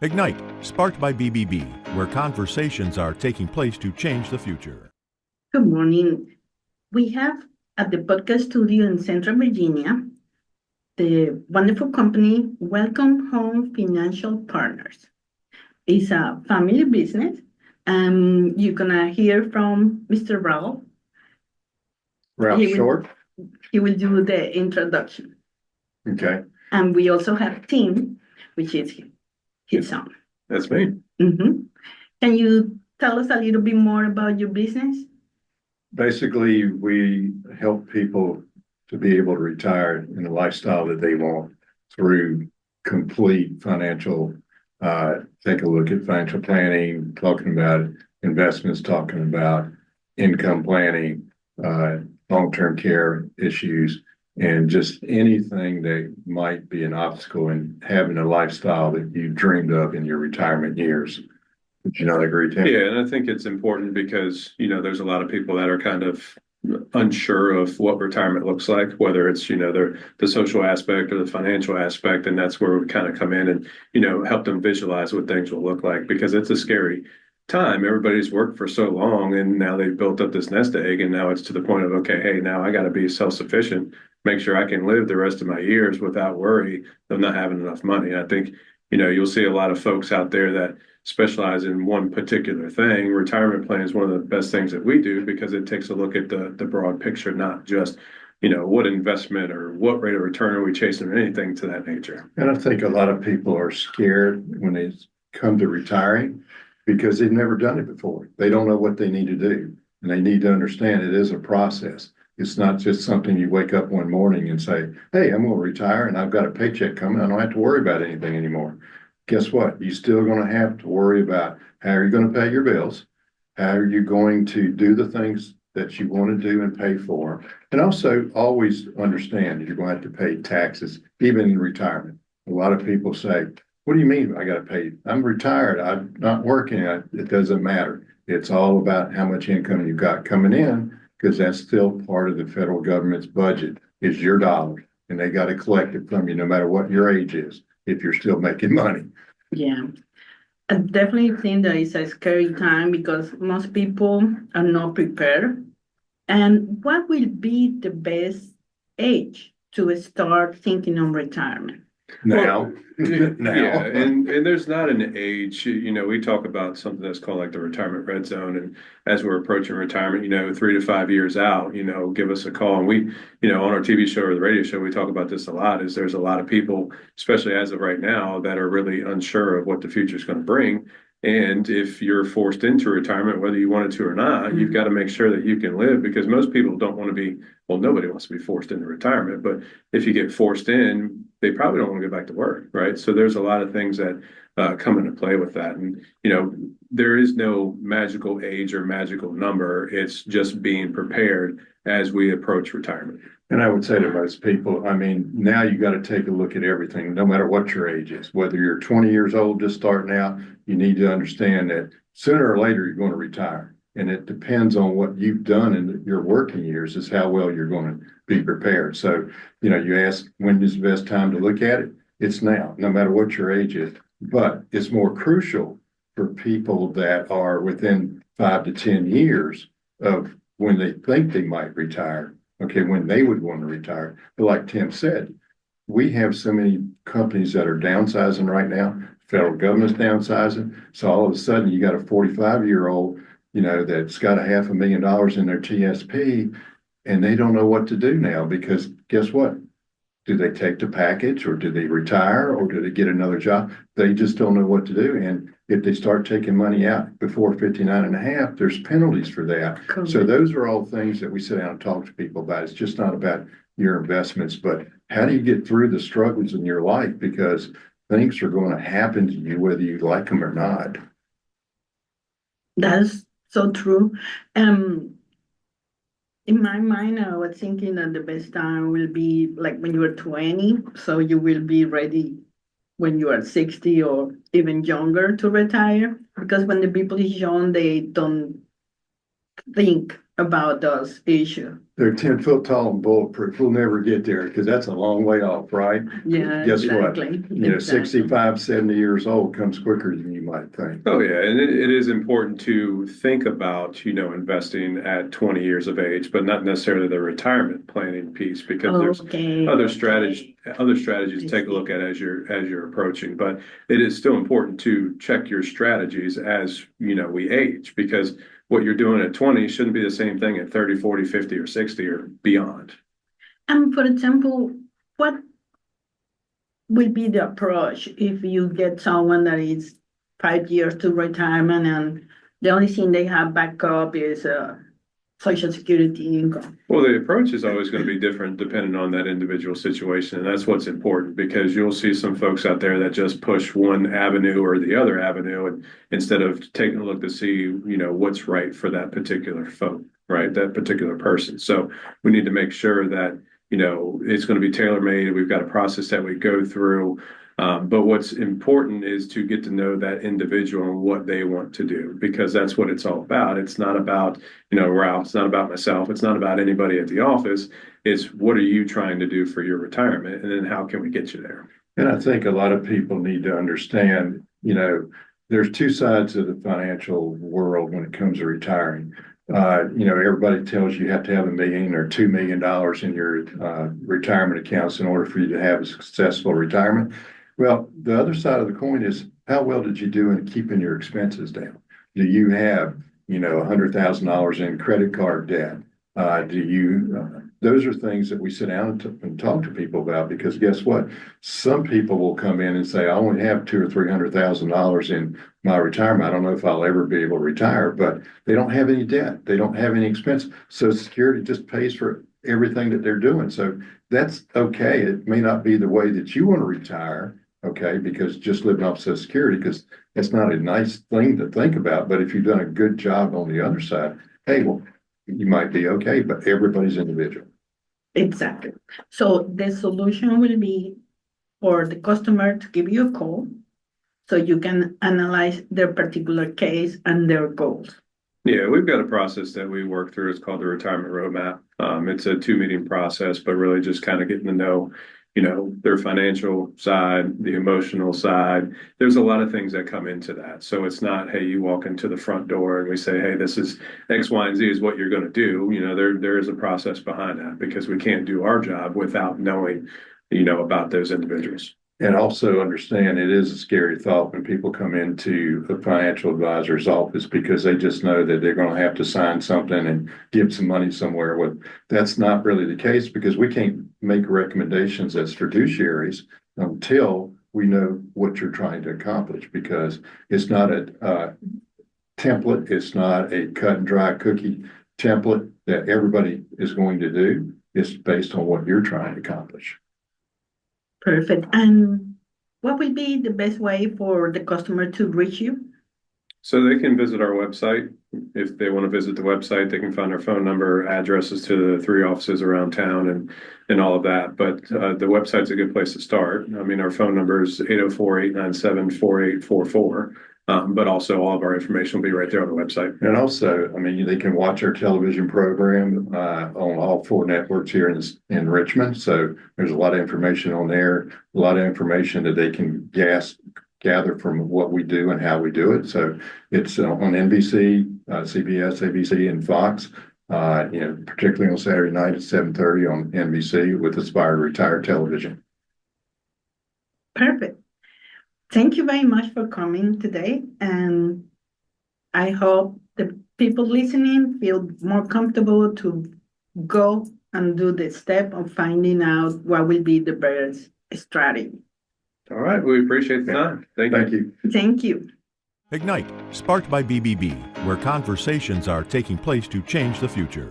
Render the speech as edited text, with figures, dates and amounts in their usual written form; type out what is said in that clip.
Ignite, sparked by BBB, where conversations are taking place to change the future. Good morning. We have at the podcast studio in Central Virginia the wonderful company Welcome Home Financial Partners. It's a family business. You're gonna hear from Mr. Ralph. Ralph He will- Short. He will do the introduction. Okay, And we also have Tim, which is his son. that's me. Mhm. Can you tell us a little bit more about your business? Basically, we help people to be able to retire in the lifestyle that they want through complete financial, take a look at financial planning, talking about investments, talking about income planning, long-term care issues, and just anything that might be an obstacle in having a lifestyle that you dreamed of in your retirement years. Would you not agree, Tim? Yeah, and I think it's important because, there's a lot of people that are kind of unsure of what retirement looks like, whether it's, the social aspect or the financial aspect. And that's where we kind of come in and, help them visualize what things will look like, because it's a scary time. Everybody's worked for so long and now they've built up this nest egg, and now it's to the point of, okay, hey, now I got to be self-sufficient, make sure I can live the rest of my years without worry of not having enough money. I think, you'll see a lot of folks out there that specialize in one particular thing. Retirement plan is one of the best things that we do because it takes a look at the broad picture, not just, what investment or what rate of return are we chasing or anything to that nature. And I think a lot of people are scared when they come to retiring because they've never done it before. They don't know what they need to do. And they need to understand it is a process. It's not just something you wake up one morning and say, hey, I'm going to retire and I've got a paycheck coming. I don't have to worry about anything anymore. Guess what? You're still going to have to worry about how are you going to pay your bills? How are you going to do the things that you want to do and pay for? And also always understand that you're going to have to pay taxes, even in retirement. A lot of people say, what do you mean I got to pay? I'm retired. I'm not working. It doesn't matter. It's all about how much income you've got coming in, because that's still part of the federal government's budget is your dollars, and they got to collect it from you no matter what your age is, if you're still making money. Yeah. I definitely think that it's a scary time because most people are not prepared. And what will be the best age to start thinking on retirement? Now, Yeah, and there's not an age. We talk about something that's called like the retirement red zone, and as we're approaching retirement, 3 to 5 years out, give us a call. And we, on our TV show or the radio show, we talk about this a lot. Is there's a lot of people, especially as of right now, that are really unsure of what the future is going to bring. And if you're forced into retirement, whether you wanted to or not, you've got to make sure that you can live, because most people don't want to be, well, nobody wants to be forced into retirement. But if you get forced in, they probably don't want to go back to work, right? So there's a lot of things that come into play with that. And, there is no magical age or magical number. It's just being prepared as we approach retirement. and I would say to most people, I mean, now you got to take a look at everything, no matter what your age is. Whether you're 20 years old, just starting out, you need to understand that sooner or later you're going to retire. And it depends on what you've done in your working years is how well you're going to be prepared. So, you ask when is the best time to look at it? It's now, no matter what your age is. But it's more crucial for people that are within 5 to 10 years of when they think they might retire. Okay, when they would want to retire. But like Tim said, we have so many companies that are downsizing right now. Federal government's downsizing. So all of a sudden you got a 45-year-old, that's got $500,000 in their TSP, and they don't know what to do now, because guess what? Do they take the package, or do they retire, or do they get another job? They just don't know what to do. And if they start taking money out before 59 and a half, there's penalties for that. Correct. So those are all things that we sit down and talk to people about. It's just not about your investments, but how do you get through the struggles in your life? Because things are going to happen to you whether you like them or not. That's so true. In my mind, I was thinking that the best time will be like when you are 20, so you will be ready when you are 60 or even younger to retire. Because when the people is young, they don't think about those issues. they're 10 foot tall and bulletproof. We'll never get there because that's a long way off, right? Yeah, Guess what? exactly. You know, Exactly. 65, 70 years old comes quicker than you might think. Oh yeah, and it is important to think about, investing at 20 years of age, but not necessarily the retirement planning piece, because there's Okay. other strategies to take a look at as you're approaching. But it is still important to check your strategies as, we age, because what you're doing at 20 shouldn't be the same thing at 30, 40, 50, or 60 or beyond. And for example, what will be the approach if you get someone that is 5 years to retirement and the only thing they have backup is Social Security income? Well, the approach is always going to be different depending on that individual situation. And that's what's important, because you'll see some folks out there that just push one avenue or the other avenue, and instead of taking a look to see, what's right for that particular folk, right? That particular person. So we need to make sure that, it's going to be tailor-made. We've got a process that we go through. But what's important is to get to know that individual and what they want to do, because that's what it's all about. It's not about, Ralph, it's not about myself. It's not about anybody at the office. It's what are you trying to do for your retirement? And then how can we get you there? And I think a lot of people need to understand, there's two sides of the financial world when it comes to retiring. Everybody tells you have to have $1 million or $2 million in your retirement accounts in order for you to have a successful retirement. Well, the other side of the coin is, how well did you do in keeping your expenses down? Do you have, $100,000 in credit card debt? Those are things that we sit down and talk to people about, because guess what? Some people will come in and say, I only have $200,000 or $300,000 in my retirement. I don't know if I'll ever be able to retire, but they don't have any debt. They don't have any expense. Social Security just pays for everything that they're doing. So that's okay. It may not be the way that you want to retire, okay, because just living off Social Security, because it's not a nice thing to think about. But if you've done a good job on the other side, hey, well, you might be okay, but everybody's individual. Exactly. So the solution will be for the customer to give you a call so you can analyze their particular case and their goals. Yeah, we've got a process that we work through. It's called the retirement roadmap. It's a 2-meeting process, but really just kind of getting to know, their financial side, the emotional side. There's a lot of things that come into that. So it's not, hey, you walk into the front door and we say, hey, this is X, Y, and Z is what you're going to do. There is a process behind that, because we can't do our job without knowing, about those individuals. And also understand, it is a scary thought when people come into a financial advisor's office, because they just know that they're going to have to sign something and give some money somewhere. Well, that's not really the case, because we can't make recommendations as fiduciaries until we know what you're trying to accomplish, because it's not a template. It's not a cut and dry cookie template that everybody is going to do. It's based on what you're trying to accomplish. Perfect. And what will be the best way for the customer to reach you? So they can visit our website. If they want to visit the website, they can find our phone number, addresses to the 3 offices around town, and all of that. But the website's a good place to start. I mean, our phone number is 804-897-4844. But also all of our information will be right there on the website. And also, I mean, they can watch our television program on all 4 networks here in Richmond. So there's a lot of information on there, a lot of information that they can gather from what we do and how we do it. So it's on NBC, CBS, ABC, and Fox. Particularly on Saturday night at 7:30 on NBC with Aspire to Retire Television. Perfect. Thank you very much for coming today. And I hope the people listening feel more comfortable to go and do the step of finding out what will be the best strategy. All right. We appreciate the time. Thank you. Thank you. Ignite, sparked by BBB, where conversations are taking place to change the future.